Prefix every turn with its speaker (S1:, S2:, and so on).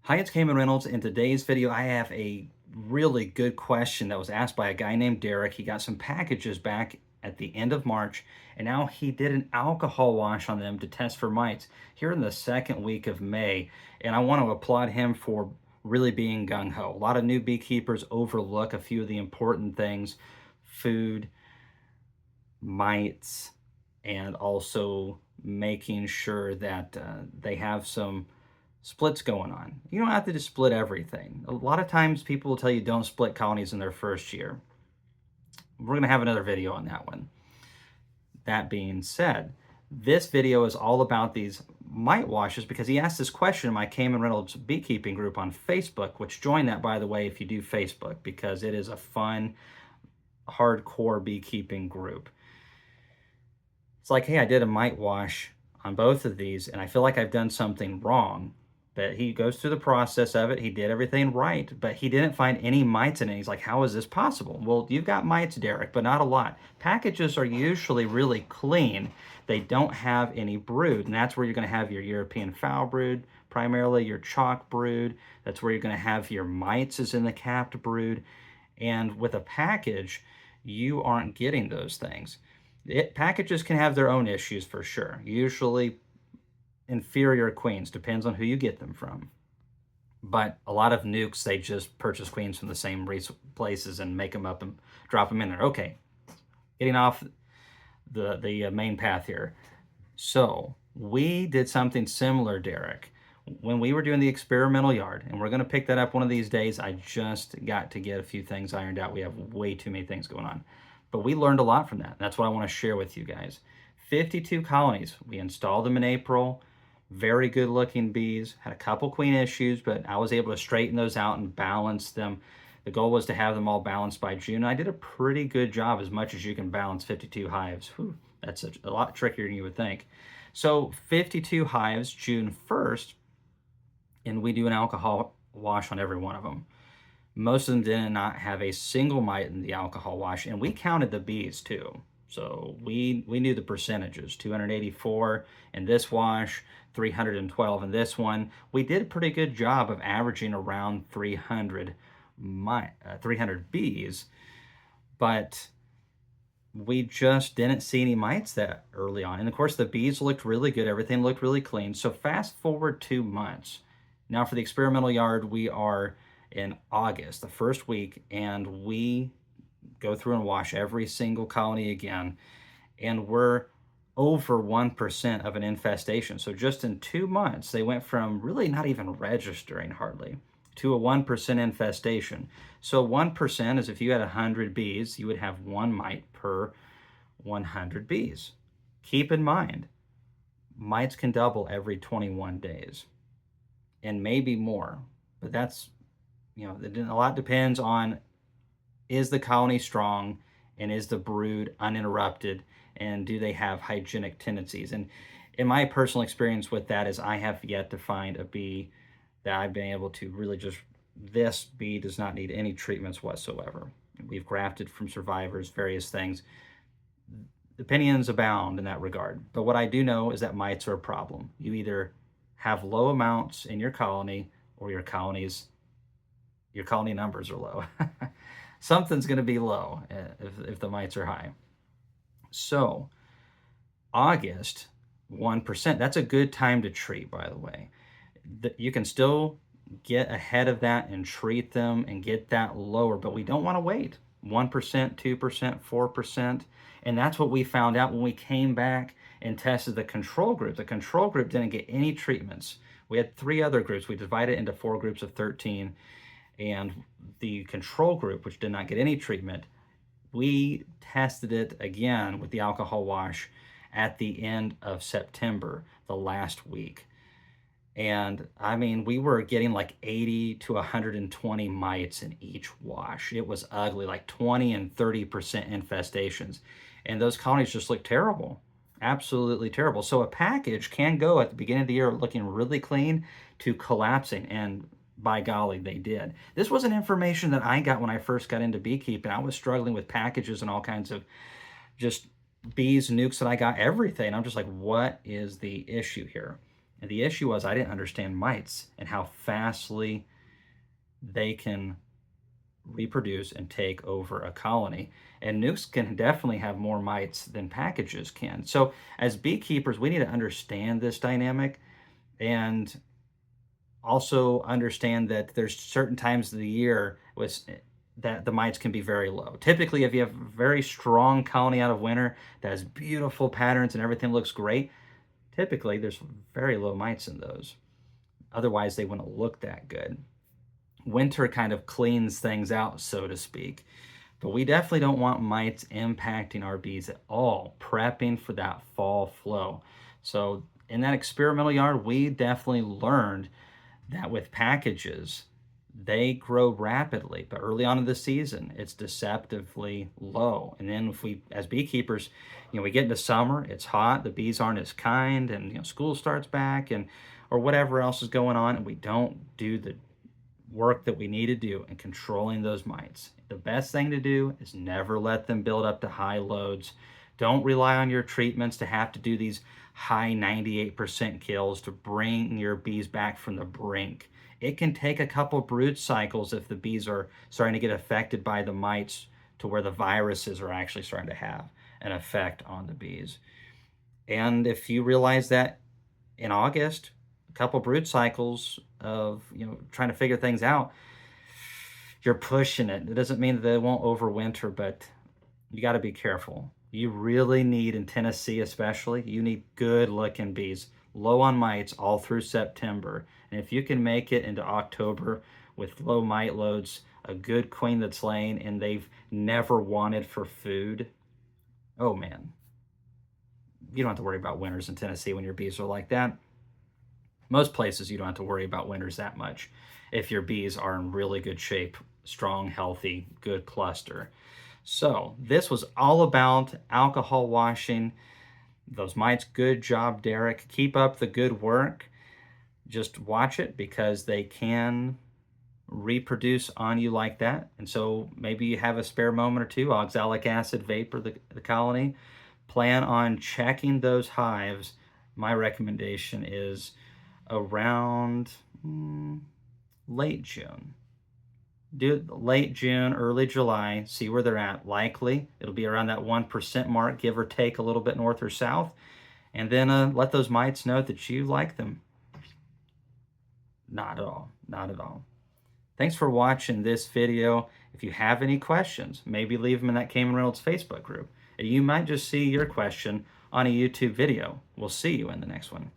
S1: Hi, it's Cayman Reynolds. In today's video, I have a really good question that was asked by a guy named Derek. He got some packages back at the end of March, and now he did an alcohol wash on them to test for mites here in the second week of May. And I want to applaud him for really being gung-ho. A lot of new beekeepers overlook a few of the important things: food, mites, and also making sure that they have some splits going on. You don't have to just split everything. A lot of times people will tell you don't split colonies in their first year. We're going to have another video on that one. That being said, this video is all about these mite washes because he asked this question in my Cayman Reynolds beekeeping group on Facebook, which join that, by the way, if you do Facebook, because it is a fun, hardcore beekeeping group. It's like, hey, I did a mite wash on both of these and I feel like I've done something wrong. But he goes through the process of it. He did everything right, but he didn't find any mites in it. He's like, how is this possible? Well, you've got mites, Derek, but not a lot. Packages are usually really clean. They don't have any brood, and that's where you're going to have your European foul brood, primarily your chalk brood. That's where you're going to have your mites is in the capped brood. And with a package, you aren't getting those things. Packages can have their own issues for sure. Usually inferior queens, depends on who you get them from. But a lot of nukes, they just purchase queens from the same places and make them up and drop them in there. Okay, getting off the main path here. So we did something similar, Derek, when we were doing the experimental yard, and we're going to pick that up one of these days. I just got to get a few things ironed out. We have way too many things going on. But we learned a lot from that. That's what I want to share with you guys. 52 colonies. We installed them in April. Very good looking bees. Had a couple queen issues, but I was able to straighten those out and balance them. The goal was to have them all balanced by June. I did a pretty good job, as much as you can balance 52 hives. Whew, that's a lot trickier than you would think. So 52 hives, June 1st, and we do an alcohol wash on every one of them. Most of them did not have a single mite in the alcohol wash, and we counted the bees too. So we knew the percentages: 284 in this wash, 312 in this one. We did a pretty good job of averaging around 300 bees, but we just didn't see any mites that early on. And of course, the bees looked really good. Everything looked really clean. So fast forward 2 months. Now for the experimental yard, we are in August, the first week, and we go through and wash every single colony again, and we're over 1% of an infestation. So just in 2 months, they went from really not even registering hardly to a 1% infestation. So 1% is, if you had 100 bees, you would have 1 mite per 100 bees. Keep in mind, mites can double every 21 days and maybe more, but that's, a lot depends on, is the colony strong, and is the brood uninterrupted, and do they have hygienic tendencies? And in my personal experience with that is, I have yet to find a bee that I've been able to really just, this bee does not need any treatments whatsoever. We've grafted from survivors, various things. Opinions abound in that regard. But what I do know is that mites are a problem. You either have low amounts in your colony, or your colony numbers are low. Something's going to be low if the mites are high. So August, 1%, that's a good time to treat, by the way. You can still get ahead of that and treat them and get that lower, but we don't want to wait. 1%, 2%, 4%. And that's what we found out when we came back and tested the control group. The control group didn't get any treatments. We had 3 other groups. We divided into 4 groups of 13. And the control group, which did not get any treatment, we tested it again with the alcohol wash at the end of September, the last week. And I mean, we were getting like 80 to 120 mites in each wash. It was ugly, like 20 and 30% infestations. And those colonies just looked terrible, absolutely terrible. So a package can go at the beginning of the year looking really clean to collapsing, and by golly, they did. This wasn't information that I got when I first got into beekeeping. I was struggling with packages and all kinds of just bees, nukes that I got, everything. I'm just like, what is the issue here? And the issue was I didn't understand mites and how fastly they can reproduce and take over a colony. And nukes can definitely have more mites than packages can. So as beekeepers, we need to understand this dynamic and also understand that there's certain times of the year that the mites can be very low. Typically, if you have a very strong colony out of winter that has beautiful patterns and everything looks great, typically there's very low mites in those. Otherwise, they wouldn't look that good. Winter kind of cleans things out, so to speak. But we definitely don't want mites impacting our bees at all, prepping for that fall flow. So in that experimental yard, we definitely learned that with packages, they grow rapidly, but early on in the season, it's deceptively low. And then if we, as beekeepers, we get into summer, it's hot, the bees aren't as kind, and school starts back, and or whatever else is going on, and we don't do the work that we need to do in controlling those mites. The best thing to do is never let them build up to high loads. Don't rely on your treatments to have to do these high 98% kills to bring your bees back from the brink. It can take a couple brood cycles if the bees are starting to get affected by the mites to where the viruses are actually starting to have an effect on the bees. And if you realize that in August, a couple brood cycles of trying to figure things out, you're pushing it. It doesn't mean that they won't overwinter, but you got to be careful. You really need, in Tennessee especially, you need good looking bees, low on mites all through September. And if you can make it into October with low mite loads, a good queen that's laying and they've never wanted for food, oh man, you don't have to worry about winters in Tennessee when your bees are like that. Most places you don't have to worry about winters that much if your bees are in really good shape, strong, healthy, good cluster. So this was all about alcohol washing those mites. Good job, Derek. Keep up the good work. Just watch it because they can reproduce on you like that. And so maybe you have a spare moment or two, oxalic acid vapor the colony. Plan on checking those hives. My recommendation is around late June. Do it late June, early July, see where they're at. Likely it'll be around that 1% mark, give or take a little bit north or south. And then let those mites know that you like them. Not at all, not at all. Thanks for watching this video. If you have any questions, maybe leave them in that Cayman Reynolds Facebook group. You might just see your question on a YouTube video. We'll see you in the next one.